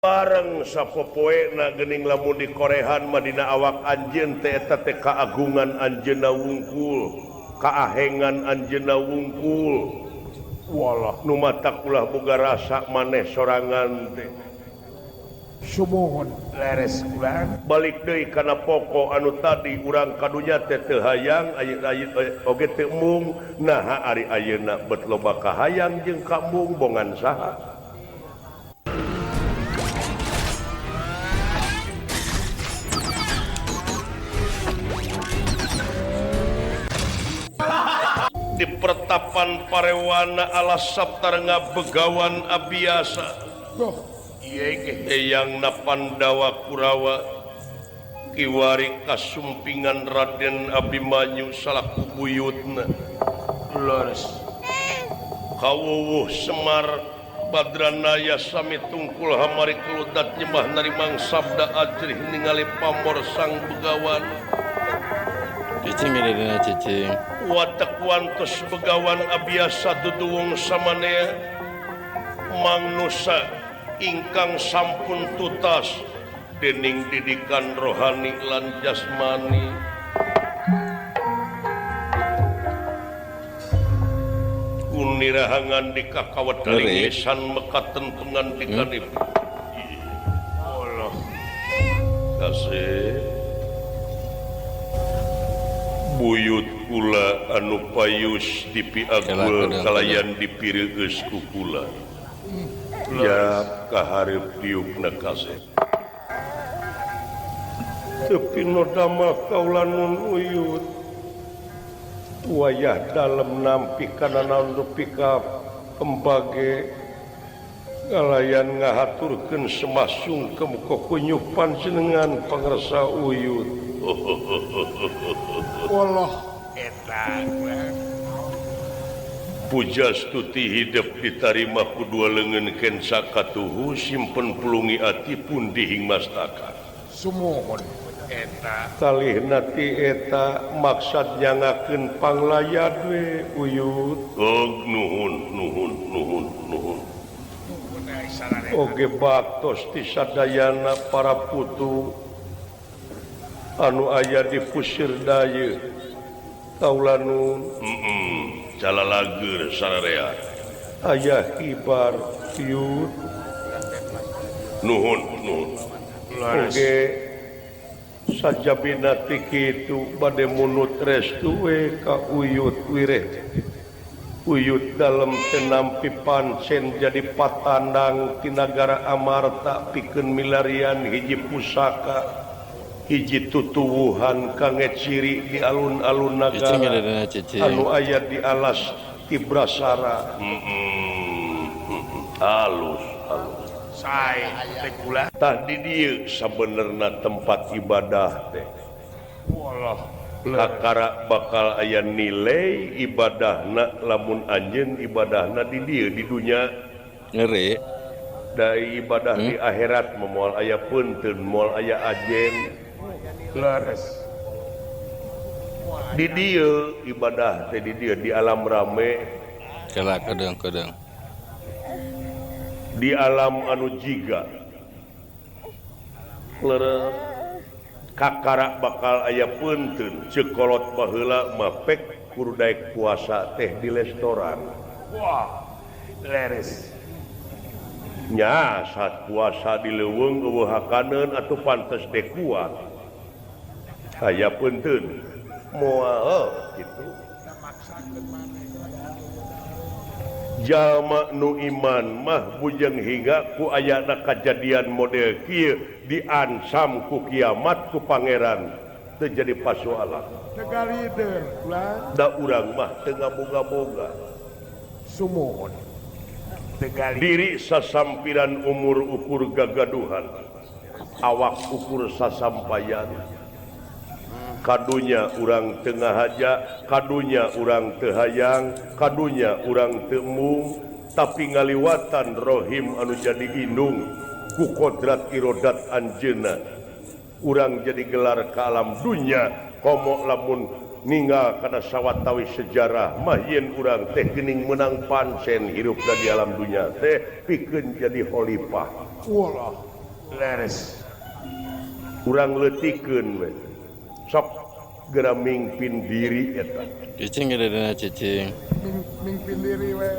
bareng sapopoe na gening lamun di Korehan Madinah awak anjeun teh eta teh kaagungan anjeunna wungkul, kaahengan anjeunna wungkul. Walah nu matak ulah boga rasa maneh sorangan teh. Sumohon leres ulang Balik deui kana pokok anu tadi urang kadunya teh teu hayang aya oge teu mung, naha ari ayeuna bet loba kahayang jeung kamung bongan saha. Di pertapan parewana alas saptarenga begawan abiasa eyang na Pandawa Kurawa kiwari kasumpingan Raden Abimanyu salaku buyutna leres kawuwuh Semar Badranaya sami tungkul hamari keludat nyembah narimang sabda ajrih ningali pamor sang begawan cicing mirina cicing watak wantos begawan abiasa duduwung samanea Mang Nusa ingkang sampun tutas dening didikan rohani lan jasmani kunirahangan di kakawat kalingisan mekaten pengantikan ibu Allah kasih buyut kula anu payus dipiagul kalayan dipireueus ku kula ya kaharep diukna kasih tepi nodama kaula nun uyut wayah dalem nampi kana naon dupi ka kembage kalayan ngahaturkeun semasung ke muka kunyupan jenengan pangresa uyut Allah edan pujastuti hidup ditarima kudua leungeun ken sakatuhu simpen pulungi ati pun dihing mastaka sumohon eta kalihna ti eta maksad nyangakeun panglayat we uyut nuhun oge baktos ti sadayana para putu anu aya di pusir daya kaula nun jalalager sararea aya kibar yud nuhun oge sajabina ti kitu bade munut restu we ka uyut wireh uyut dalem tenampi pancen jadi patandang ti nagara Amarta pikeun milarian hiji pusaka hiji tutuwuhan kangge ciri di alun-alun nagara anu aya di alas Tibrasara halus sae teh kula tah di dieu sabenerna tempat ibadah teh wallah kakara bakal aya nilai ibadahna lamun anjeun ibadahna di dieu di dunya ngeri dari ibadah di akhirat moal aya punteun moal aya ajen leres di dieu ibadah teh di dieu di alam rame kelak kedeng di alam anu jiga leres kakara bakal aya punteun cekolot baheula mapek kudu daek puasa teh di restoran wah leres nya saat puasa di leuweung eueuh atuh pantes teh kuat aya punteun moal kitu jalma nu iman mah bujang hingga ku ayana kajadian model kieu diansam ku kiamat ku pangeran teu jadi pasoalan negarideun ulang da urang mah teu ngaboga-boga sumohon diri sasampiran umur ukur gagaduhan awak ukur sasampayan kadunya urang tengah haja kadunya urang teu hayang kadunya urang teu mung tapi ngaliwatan rohim anu jadi indung ku kodrat irodat anjeunna urang jadi gelar ka alam dunya komo lamun ninggal kana sawatawi sejarah mah yen urang teh geuning menang pancen hirup di alam dunya teh pikeun jadi khalifah wallah leres kurang letikeun we sok geura mingpin diri eta Cicing gedena cicing. mingpin diri we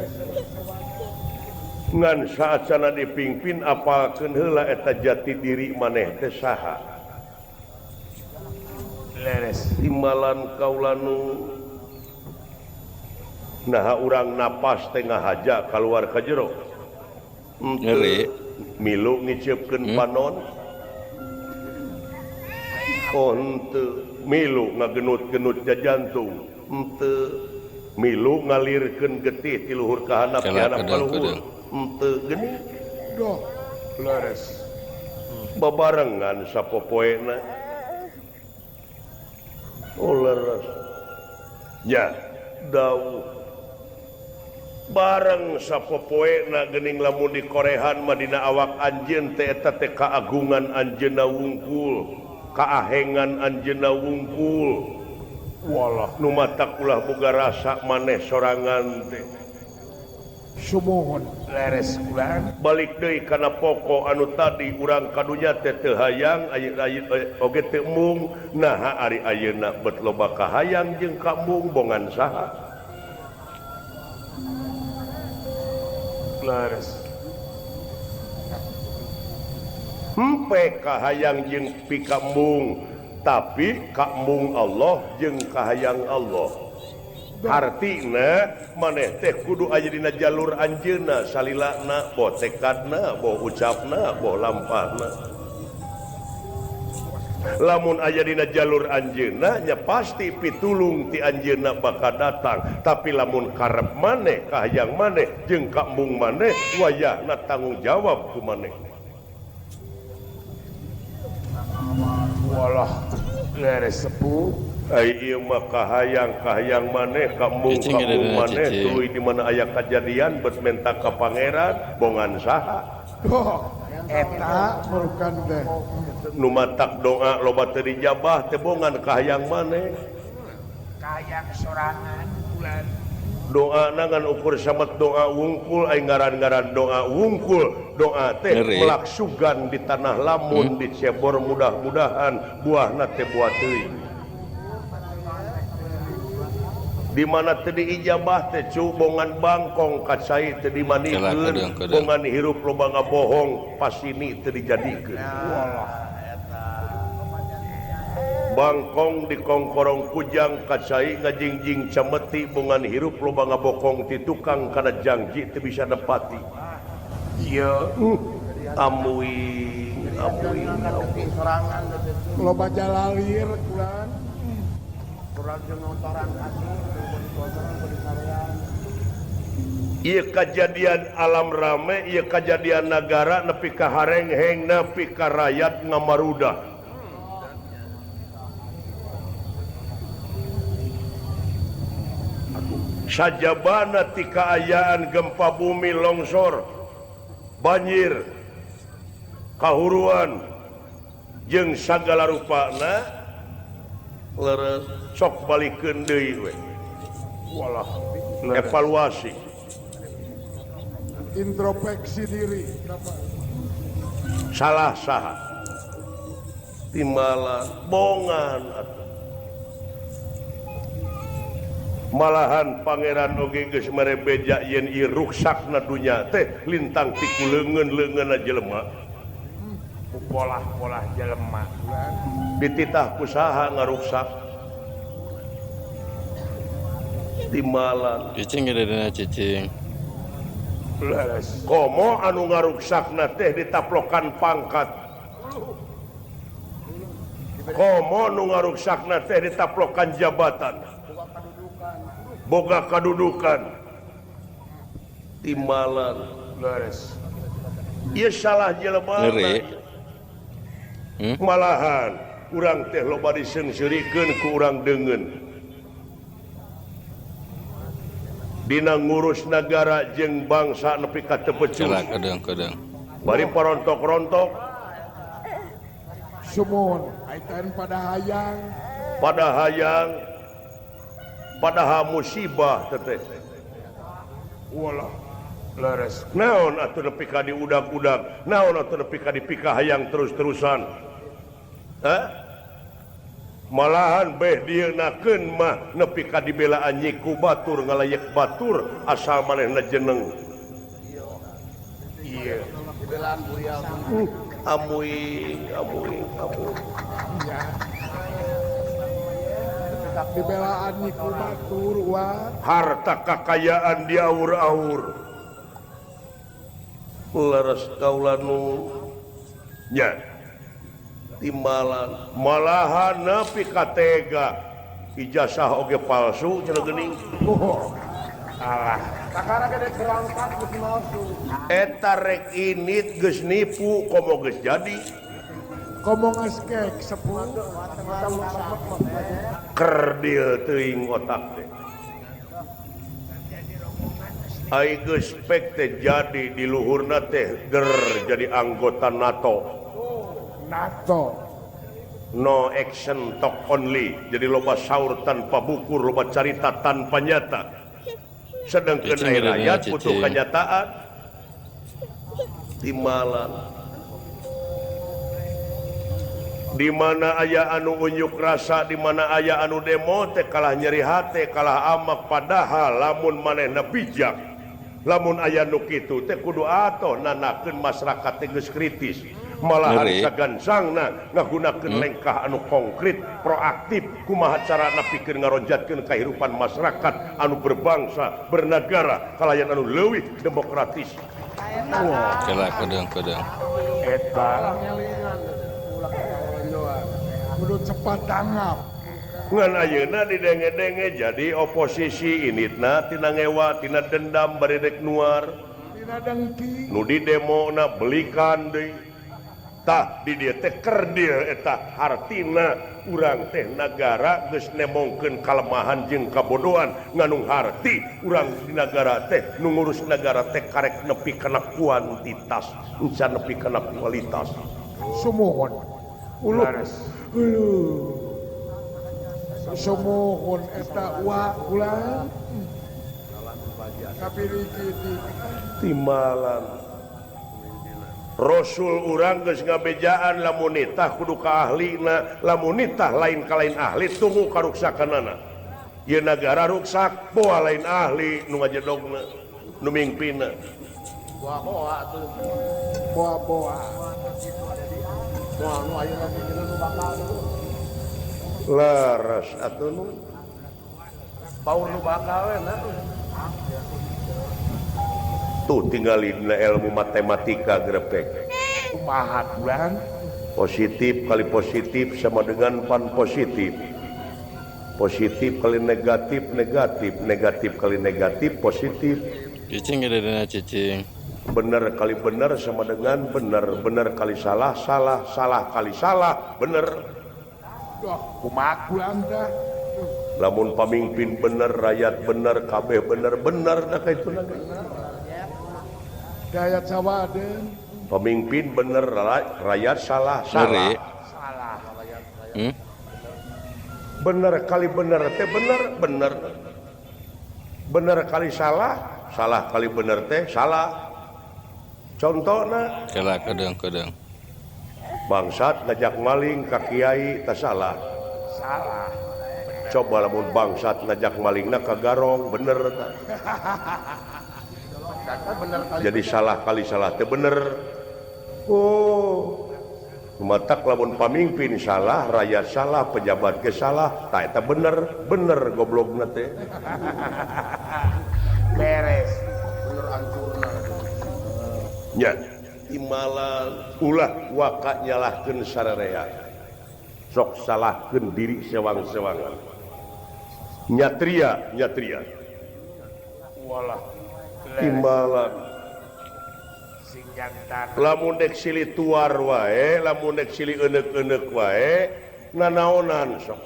ngan saacana dipingpin apalkeun heula eta jati diri maneh teh saha leres timbalan kaulanu nah urang napas teh ngahaja kaluar ka jero Ngeri. milu ngiceupkeun panon oh henteu milu ngagenut-genut jantung henteu milu ngalirkeun getih ti luhur ka handap ti handap ka luhur henteu geni doh leres babarengan sapopoena oh leres ya dawuh bareng sapopoena geuning lamun di korehan mah dina awak anjeun teh eta teh kaagungan anjeunna wungkul kaahengan anjeunna wungkul walah nu matak ulah boga rasa maneh sorangan teh sumohon leres kulan balik deui kana pokok anu tadi urang kadunya teh teu hayang aya oge teu mung naha ari ayeuna bet loba kahayang jeung kamung bongan saha leres hempe kahayang jeung pikambung tapi kamung Allah jeung kahayang Allah artina maneh teh kudu aya dina jalur anjeunna salilana boh tekadna boh ucapna boh lampahna lamun aya dina jalur anjeunna nya pasti pitulung ti anjeunna bakal datang tapi lamun karep maneh kahayang maneh jeung kamung maneh wayahna tanggung jawab ku maneh walah leres sepuh ai ieu mah kahayang maneh kamung maneh tuluy di mana aya kajadian bet menta ka pangeran bongan saha doh eta merukan deh nu matak doa loba teu dijabah teh bongan kahayang maneh kayang sorangan bulan doa ngan ukur samet doa wungkul ai ngaran-ngaran doa wungkul doa teh melaksugan di tanah lamun dicebor mudah-mudahan buahna teh buah teuing di mana teu diijabah teh cu bongan bangkong kacai teu dimanikeun bongan hirup loba ngabohong pasini teu dijadikeun bangkong di kongkorong kujang kacai ngajingjing cameti bongan hirup loba ngabokong ti tukang kana janji teu bisa nepati ieu amuing loba jalalir kulan kurang motoran asli ieu kajadian alam rame ieu kajadian nagara nepi ka harengheng nepi ka rakyat ngamarudah sajabana ti kaayaan gempa bumi longsor banjir kahuruan jeung sagala rupana leres sok balikeun deui we walah evaluasi introspeksi diri salah saha timbalan bongan malahan pangeran oge geus mere beja yen ieu ruksakna dunya teh lintang ti kuleungeun-leungeunna jelema polah-polah jelema dititah ku saha ngaruksak timbalan Cicing gedena cicing. leres komo anu ngaruksakna teh ditaplokan pangkat komo anu ngaruksakna teh ditaplokan jabatan boga kadudukan timbalan leres ieu salah jelema Ngeri. malahan urang teh loba disengsirikeun ku urang deungeun dina ngurus nagara jeung bangsa nepi ka teu becus Kelak kadang-kadang. bari parontok-rontok sumohon aitan pada hayang pada musibah teteh walah leres naon atuh nepi ka diudag-udag naon atuh nepi ka dipikah hayang terus-terusan malahan beh dienakeun mah nepi ka dibelaan nyiku batur ngalayek batur asal manehna jeneng iya amuy iya tak dibelaan niku batur wah harta kakayaan diaur-aur leres kaula nu nya timbalan malahan nepi ka tega ijazah oge palsu cenah geuning salah Kakara gede berangkat geus palsu. eta rek init geus nipu komo geus jadi ngomong eskek sepuh kerdil teuing otak teh ai geus pek teh jadi di luhurna teh ger jadi anggota NATO no action talk only jadi loba saur tanpa bukur loba carita tanpa nyata sedangkan rakyat butuh kenyataan timbalan di mana aya anu unjuk rasa di mana aya anu demo teh kalah nyeri hate kalah amak padahal lamun manehna bijak lamun aya nu kitu teh kudu atoh nanakeun masyarakat teh geus kritis malahan sagansangna ngagunakeun lengkah anu konkret proaktif kumaha carana pikeun ngaronjatkeun kahirupan masyarakat anu berbangsa bernegara kalayan anu leuwih demokratis Kelak kedeng eta kudu cepat tanggap ngan ayeuna didenge-denge jadi oposisi initna tina ngewa tina dendam baredek nuar tina dengki nu di demo na belikan deui tah di dieu teh kerdil eta hartina urang teh nagara geus nemongkeun kalemahan jeung kabodohan nganu harti urang di nagara teh nu ngurus nagara teh karek nepi kana kuantitas encan nepi kana kualitas sumuhun sumuhun eta wa ulang kapiriki timbalan Rasul urang geus ngabejaan lamun nitah kudu ka ahlina lamun nitah lain ka lain ahli tunggu karuksakanana ieu nagara ruksak poa lain ahli nu ngajedogna nu mingpina Boa tuh. boa Nu ayeuna pikiran nu bakal tuh. laras atuh nu Baur nu bakal we na. tuh tinggalin ilmu matematika grepek kumaha bulan positif kali positif sama dengan pan positif positif kali negatif negatif negatif kali negatif positif Cicing ada dana cicing. benar kali benar sama dengan benar benar kali salah salah salah kali salah benar kumaha bulan dah lamun pamimpin bener rakyat bener kabeh bener bener dah kayak itu lagi daya cawaden pemimpin bener rakyat salah salah bener kali bener teh bener bener bener kali salah salah kali bener teh salah contohna Kelak kedeng. bangsat ngajak maling ka kiai teh salah coba lamun bangsat ngajak malingna ka garong bener tah jadi salah kali salah teh bener oh matak lamun pamimpin salah rakyat salah pejabat ge salah tah eta bener bener goblokna teh beres Bener hancurna. nya timbalan ulah waka nyalahkeun sararea sok salahkeun diri sewang-sewangan nyatria walah timbalan sing jantan lamun dek silih tuar wae lamun dek silih euneuk-euneuk wae nanaonan sok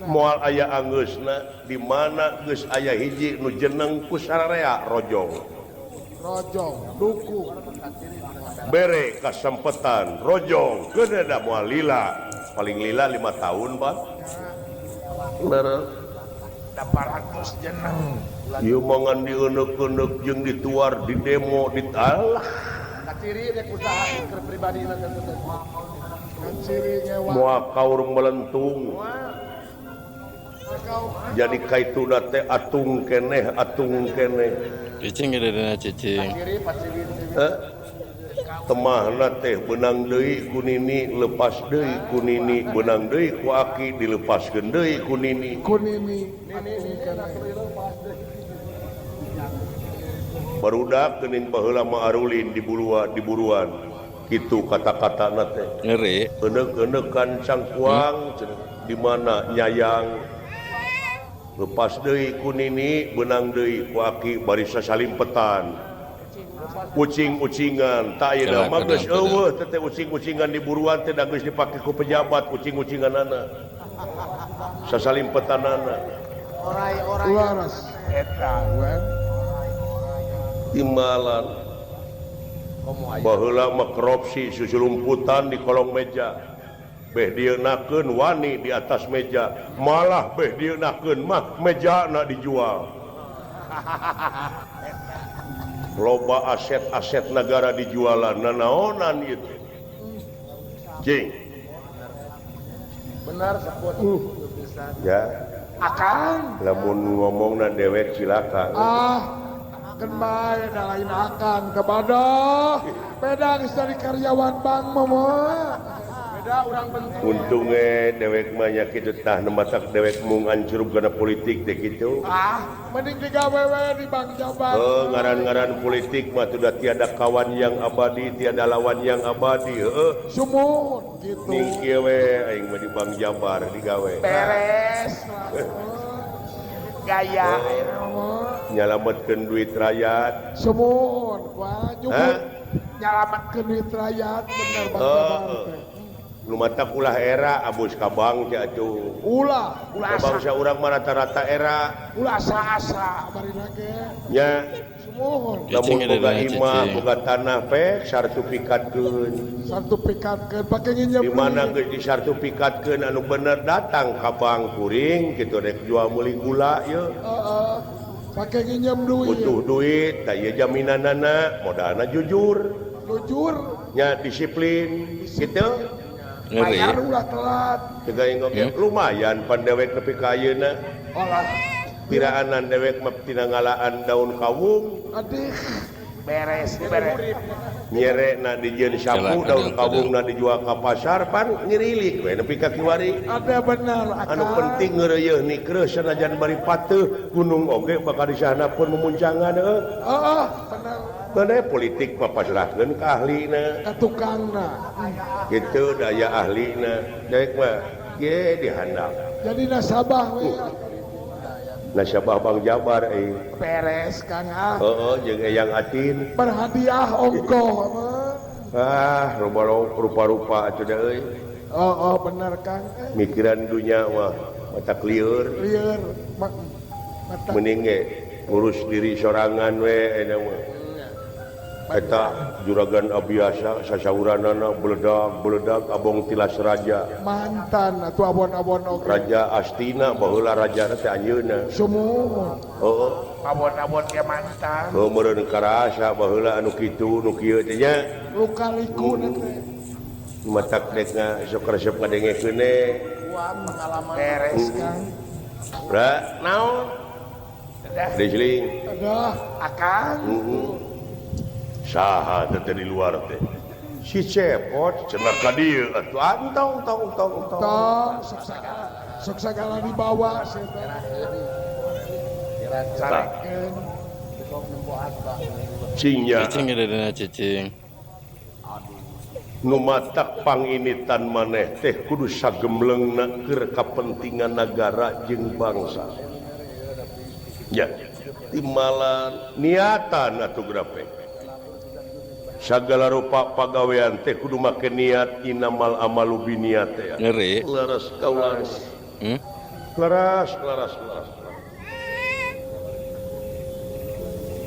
moal aya angeusna di mana geus aya hiji nu jeneng ku sararea rojong duku bere kasempetan rojong keun da moal lila paling lila 5 tahun Pak 800 jeneng ieu mangan dieuneuk-euneuk jeung dituar di demo di talah Kaciri rek usaha keur pribadi na kan. Kan ciri ngewa. moal kaur melentung jadi kaituna teh atung keneh Cicing gede dina cicing. Kiri paciri. temahna teh benang deui ku nini lepas deui ku nini benang deui ku aki dilepaskeun deui ku nini Kunini. barudak geuning baheula mah arulin di buruan kitu kata-katana teh Ngeri. enek-enekan cangkuang cenah di mana nyayang lepas deui ku nini benang deui ku aki bari sasalimpetan ucing-ucingan tak aya mah geus eueuh teh ucing-ucingan di buruan teh da geus dipake ku pejabat ucing-ucinganana sasalimpetanana Orai-orai Laras. eta. Wen. timbalan baheula mah korupsi susulumputan di kolong meja beh dieunakeun wani di atas meja malah beh dieunakeun mah mejana dijual loba aset-aset negara dijualan nanaonan itu jing Benar seput bisa. ya Akang. lamun ngomongna dewek silakan Kan bae da lain akan kebadah. Beda geus dari karyawan bank mah. Beda urang penting. untungnya dewek mah nya kitu tah nematak dewek mung ancurug kana politik teh kitu Mending digawe we di Bank Jabar. ngaran-ngaran politik mah sudah tiada kawan yang abadi tiada lawan yang abadi Sumut gitu. ning kieu we aing mah di Bank Jabar digawe Beres. Gaya. nyalametkeun duit rakyat Sumut. Wah, nyubut. Nyalametkeun Duit rakyat bener Bank Jabar teh. nu matak ulah era abus ka bank teh atuh Ulah. ka bangsa urang mah rata-rata era Ulah asa-asa bari lagi. nya Sumut. lamun Cicing ada boga dana imah cicing. boga tanah pe sertifikatkeun Sertifikatkeun pake nginjem. di mana geus disartifikatkeun anu bener datang ka bank kuring kitu rek jual meuli gula ye Pake nginjem duit. butuh duit da ieu jaminanana modalna jujur Jujur. nya disiplin kitu Ngeri. Bayar ulah telat. juga ingok lumayan pan dewek nepi ka ayeuna Olah. piraanan dewek mah tina ngalaan daun kawung Adik. beres. nyerekna dijieun sapu daun kawungna dijual ka pasar pan ngirilik we nepi ka kiwari Ada benar akang. anu penting ngeureuh nikreus sanajan bari pateuh gunung oge bakal disahana pun memuncangan Benar. bener politik mah pasrahkeun ka ahlina Ka tukangna. kitu daya ahlina dewek mah ge dihandap Jadi nasabah we. nasabah Bank Jabar Beres Kang jeung eyang atin berhadiah ongkoh mah. rupa-rupa atuh da euy Benar Kang. mikiran dunya mah mata lieur Liar. Mata. mending ge ngurus diri sorangan we eta mah eta juragan abiasa sasauranana beledak abong tilas raja Mantan atau abon-abon oge. Raja Astina baheula rajana teh anjeunna Sumut. Abon-abon ke mantan. meureun karasa baheula anu kitu nu kieu teh nya Luka liku nanti. matak dek sok resep ngadengekeun Kuat pengalaman. Beres. Kang. Ra naon Desling Ada. Akan. saha teh di luar teh si cepot cenah ka dieu atuh antong tong Tong. Sok sagala dibawa. Carakeun. cingnya Cicing gede dina cicing. nu matak panginitan maneh teh kudu sagemleungna keur kapentingan nagara jeung bangsa ya timbalan niatan atuh grape sagala rupa pagawean teh kudu make niat inamal amalu biniat teh Ngeri. laras kaulas Hmm? laras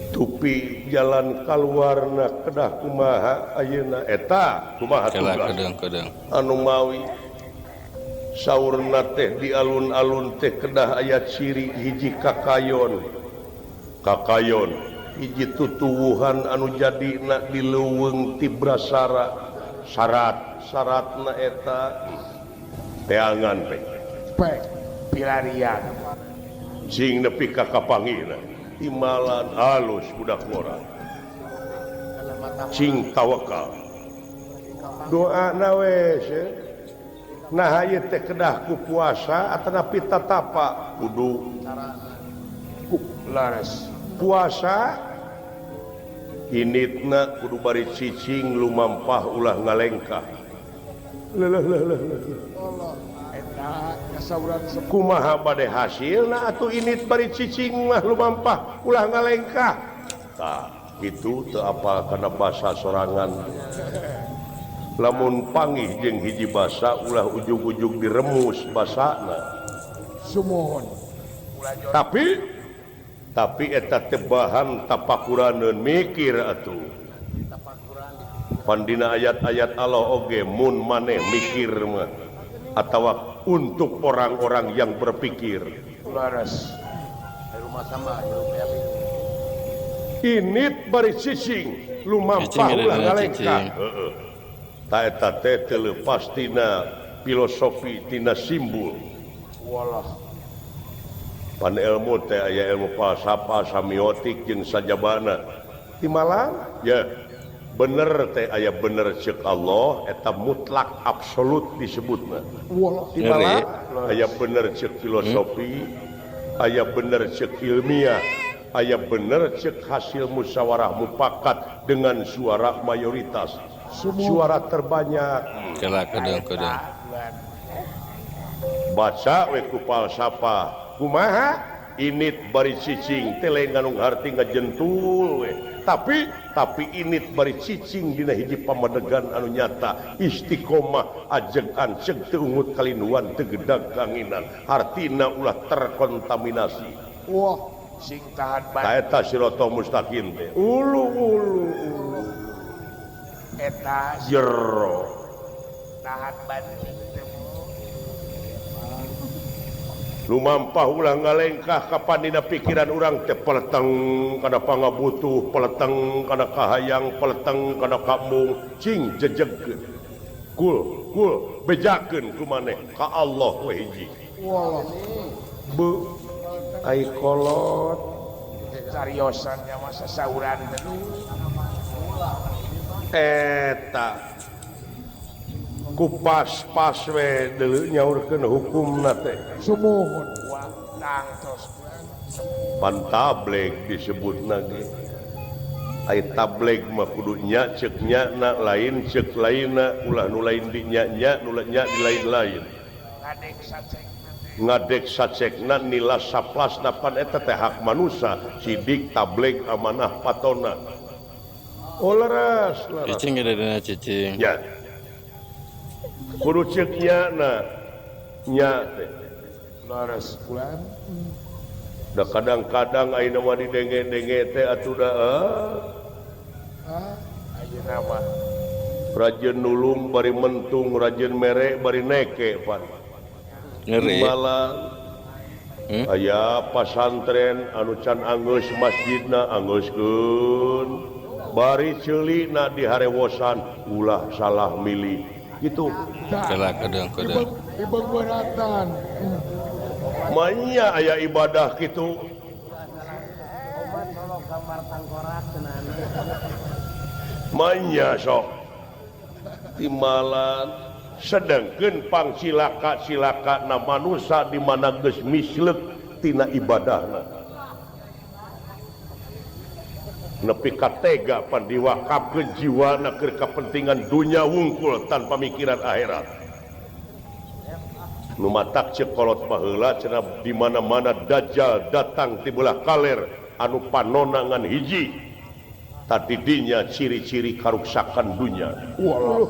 tupi jalan kaluarna kedah kumaha ayeuna eta kumaha Kelak tugas kedeng. anu mawi saurna teh di alun-alun teh kedah aya ciri hiji kakayon Kakayon hiji tutuwuhan anu jadina diluweung tibrasara syarat-syaratna eta teangan pe Pek. pilarian sing nepi ka kapangina timalan halus budak ngora sing tawakal doa nawe nah ieu teh kedah ku puasa atanapi tatapa kudu laras puasa initna kudu bari cicing lumampah ulah ngalengkah Eta kasauran sepuh. kumaha bade hasilna atuh init bari cicing mah lumampah ulah ngalengkah tah itu teu apa kana basa sorangan lamun panggih jeung hiji basa ulah ujug-ujug diremus basana Sumohon. tapi eta teh bahan tapakuraneun mikir atuh pandina ayat-ayat Allah oge mun maneh mikir mah atawa untuk orang-orang yang berpikir laras init bari cicing lumampah Cicing ulah ada ngalengkah cicing. heeh ta eta teh teu leupas tina filosofi tina simbol walah pan ilmu teh aya ilmu falsafah semiotik jeung sajabana timalang ya bener teh aya bener ceuk Allah eta mutlak absolut disebutna Walah. timalang aya bener ceuk filosofi aya bener ceuk ilmiah aya bener ceuk hasil musyawarah mufakat dengan suara mayoritas suara terbanyak Kela kedeng-kedeng. baca we ku falsafah kumaha init bari cicing teh lain nganu harti ngajentul we tapi init bari cicing dina hiji pamadegan anu nyata istiqomah ajeg anceg teu ungut kalinuan teu gedag kanginan hartina ulah terkontaminasi Wah. sing tahan ta ban eta sirata mustaqim teh ulu eta jero tahan banting lumampah ulah ngalengkah kapan dina pikiran urang teh peleteng kana pangabutuh peleteng kana kahayang peleteng kana kamung cing jejegkeun kul bejakeun ku maneh ka Allah we hiji Walah. be ai kolot cariosannya masa sauran eta ku pas we deuleu nyaurkeun hukumna teh Sumohon. tang tos pantableg disebutna ge ai tableg mah kudu nya ceuk nyana lain ceuk lainna ulah nu lain di nya nu nya di lain-lain ngadek sacek ngadek sacekna nila saplasna pan eta teh hak manusia sidik tableg amanah patona laras Cicing ada dana cicing. ya kudu ceuk nyana nya teh laras Bulan. da kadang-kadang ayeuna mah didenge-denge teh atuh da ayeuna mah rajeun nulung bari mentung rajeun mere bari neke pan Ngeri. malah aya pasantren anu can anggeus masjidna anggeuskeun bari ceulina di harewosan ulah salah milih gitu Kela kedeng-kedeng. Ibeng beratan. manya aya ibadah gitu manya sok timalan sedengkeun pangsilaka na manusia di mana geus mislek tina ibadahna nepi ka tega pan diwakafkeun jiwana keur kapentingan dunia wungkul tanpa mikiran akhirat nu matak ceuk kolot baheula cenah di mana-mana dajjal datang ti belah kaler anu panonna ngan hiji tadi dinya ciri-ciri karuksakan dunia Walah.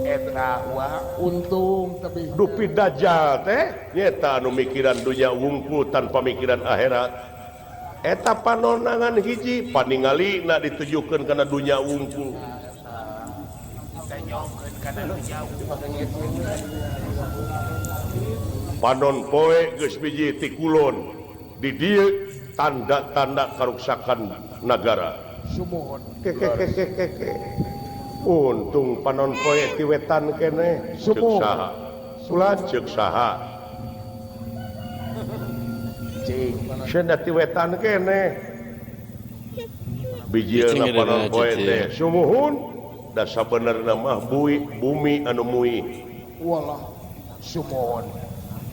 eta wa Untung tapi dupi dajjal teh nyeta anu mikiran dunia wungkul tanpa mikiran akhirat eta panonna ngan hiji paningalina ditujukeun kana dunia wungkul kita nyongkeun kana jauh panon poe geus biji ti kulon di dieu tanda-tanda karuksakan negara. Sumuhun. Untung panon poe ti wetan kene ceuk Sumuhun. saha ulah ceuk saha Cing. cenah ti wetan kene bijieuna Cing, panon ada poe cicing. teh sumuhun da sabenerna mah bumi anu muih Walah. Sumuhun.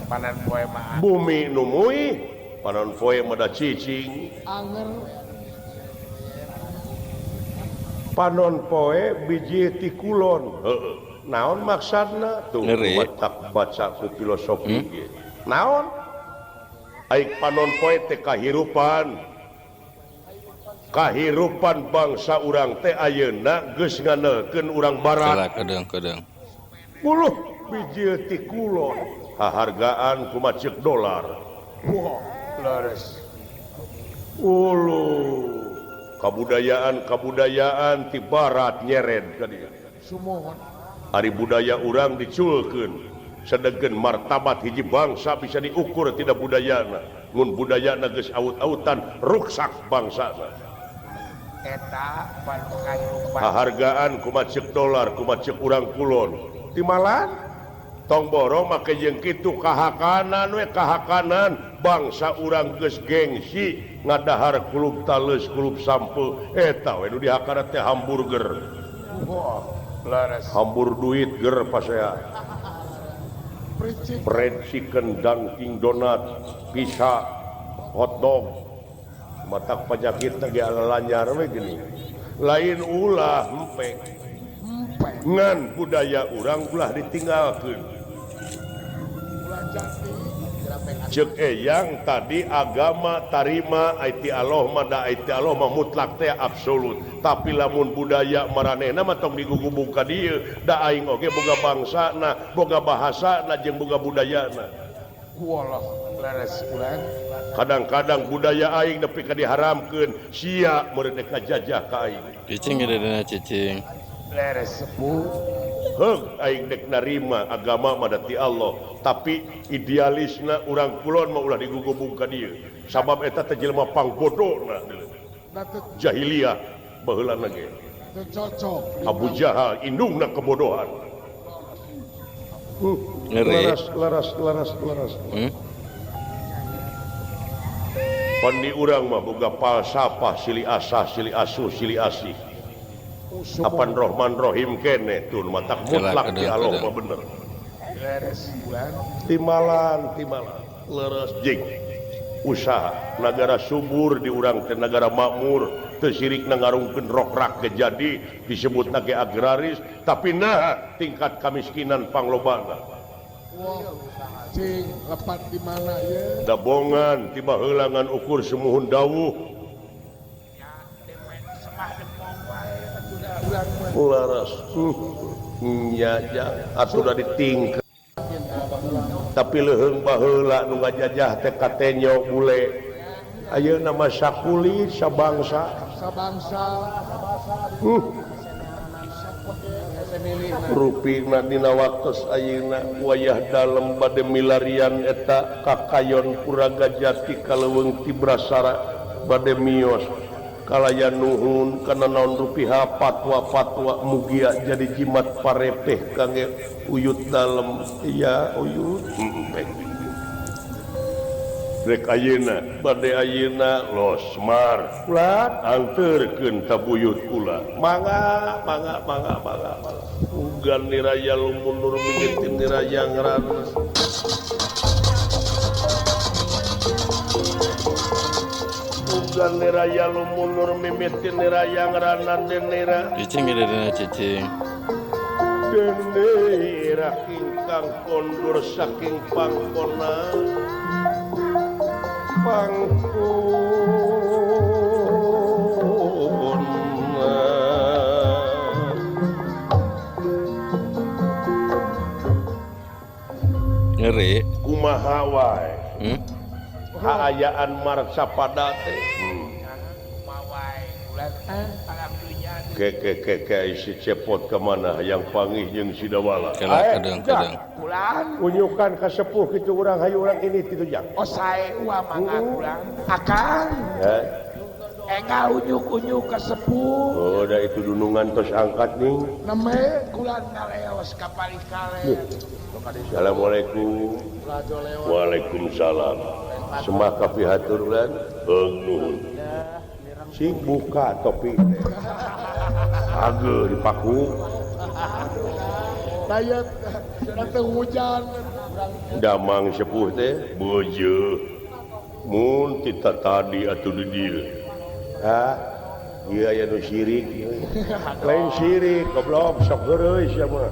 Panan poe mah. bumi nu muih panon poe mah da cicing Anger. panon poe biji ti kulon heueuh naon maksudna tuh Ngeri. matak baca ku filosofi ieu. Naon aik panon poe teh kahirupan bangsa urang teh ayeuna geus nganeukeun urang barat Kedeng. puluh biji ti kulon hahargaan kumaha ceuk dolar Wah. Leres. ulu kabudayaan ti barat nyeret ka dieu Sumuhun. hari budaya urang diculkeun sedengkeun martabat hiji bangsa bisa diukur tidak budayana mun budayana geus aut-autan ruksak bangsana Eta pan kahirupan. hahargaan kumaha ceuk dolar kumaha ceuk urang kulon timalan tong borong make jeung kitu kahakanan bangsa urang geus gengsi ngadahar kulub taleus kulub sampeu eta we nu dihakana teh hamburger Wah. Leres. hambur duit ger pasea Pericik. fried chicken, Dunkin Donut, pizza, hot dog, matak penyakit lagi ala lanyar we gini. Lain ulah empek, Empe. ngan budaya urang ulah ditinggalkeun. Bulan jati. Ceuk eyang tadi agama tarima aiti Allah mah da aiti Allah mah mutlak teh absolut. Tapi lamun budaya maranehna mah tong digugubung ka dieu, da aing oge boga bangsana, boga bahasana jeung boga budayana. Walah. Leres. Bulan. Kadang-kadang budaya aing nepi ka diharamkeun sia meureun jajah ka aing Cicing ada cicing. Leres. Sepuh. heug aing dek narima agama mah ti Allah tapi idealisna urang kulon mah ulah digugubung ka dieu sabab eta teh jelema pangbodona Nate jahiliyah baheulana ge cocok. Abu Jahal indungna kebodohan Ngeri. laras pandi urang mah boga falsafah silih asah silih asuh silih asih Apan Rohman Rohim kene tun matak mutlak di Allah mah bener. Leres. Bulan. Timalan leres jing usaha negara subur di urang teh negara makmur teu sirikna ngarungkeun rokrak jadi disebutna ge agraris tapi nah tingkat kemiskinan panglobana Wah. Cing. Lepat di mana ya? dabongan tiba heulangan ukur semuhun dawuh laras nya atuh da ditingkat tapi leuheung baheula nu ngajajah teh katenyo bule ayeuna mah sakuli sabangsa Sabangsa. rupina dina waktos ayeuna wayah dalem bade milarian eta kakayon Puraga Jati kaleuweung ti Brasara bade mios kalayan nuhun kana naon rupiah patwa mugia jadi jimat parepeh kangge uyut dalem iya uyut rek ayeuna bade ayeuna losmar ulah anteurkeun ka buyut kula mangga ugan niraya lumunur mingitin niraya ngeranes ugan niraya lumunur mimitin niraya ngeranan denera Cicing ada cicing. denera kingkang kondur saking pangkona Ngeri. kumaha wae Hmm? kaayaan marca pada teh Mawai. Bulan. Alhamdulillah. isi cepot kemana yang panggih yang sidawala Kelak kedeng. Bulan. unjukkan ke sepuh itu orang hayu orang ini gitu jang Oh saya mangga bulan. Akang. Enggak unyuk-unyuk ke sepuh. oh dah itu dunungan tos angkat nih Neme bulan ngaleos kapali kale. Assalamualaikum Waalaikumsalam semah kapihatur ulan nuhun si buka topi agak dipaku Daya nanti hujan. damang sepuh teh bojo mun kita tadi atau didil iya ya nu syirik lain syirik goblok sok heureuy sia mah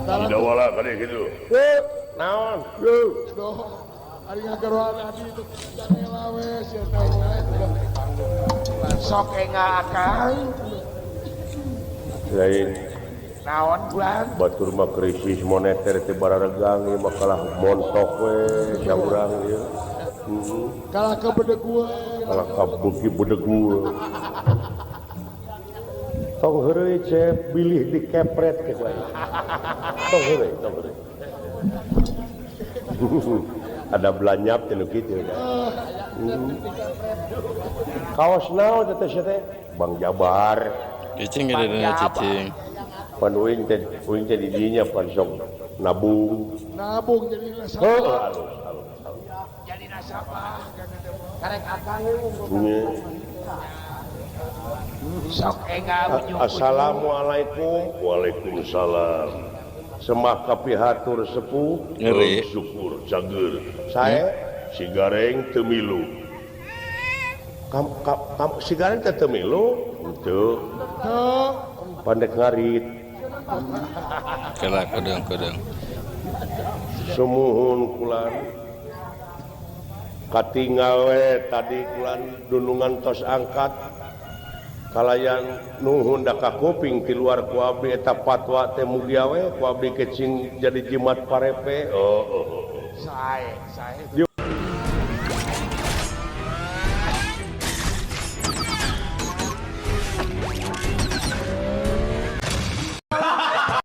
tidak wala kade gitu naon Doh, ari ngageroan adi itu janela wes ya tahu. Sok enggak akang. lain Naon bulan. batur mah krisis moneter teh bararegang ieu mah kalah montok we sia urang ieu Kalah ke bedeg gua. kalah kabuki bedegu tong heureuy cep bilih dikepret ke bae tong heureuy ada belanyap teh nu kitu dah kaos naon teh Bang Jabar Cicing gedena cicing. pan uing teh di dinya pan sok nabung Nabung jadi rasa. halus Jadi nasabah. Karek akang. Nya. Sok enggak unyuk. Assalamualaikum Waalaikumsalam semah kapihatur sepuh Ngeri. syukur cager saya si gareng teu milu si gareng teh teu milu henteu pandek ngarit Kelak kedeng. sumuhun kulan katinggal we tadi kulan dunungan tos angkat kalayan nuhun da ka kuping ti luar ku abdi eta patwa teh mugia we ku abdi kecing jadi jimat parepe Saya. Di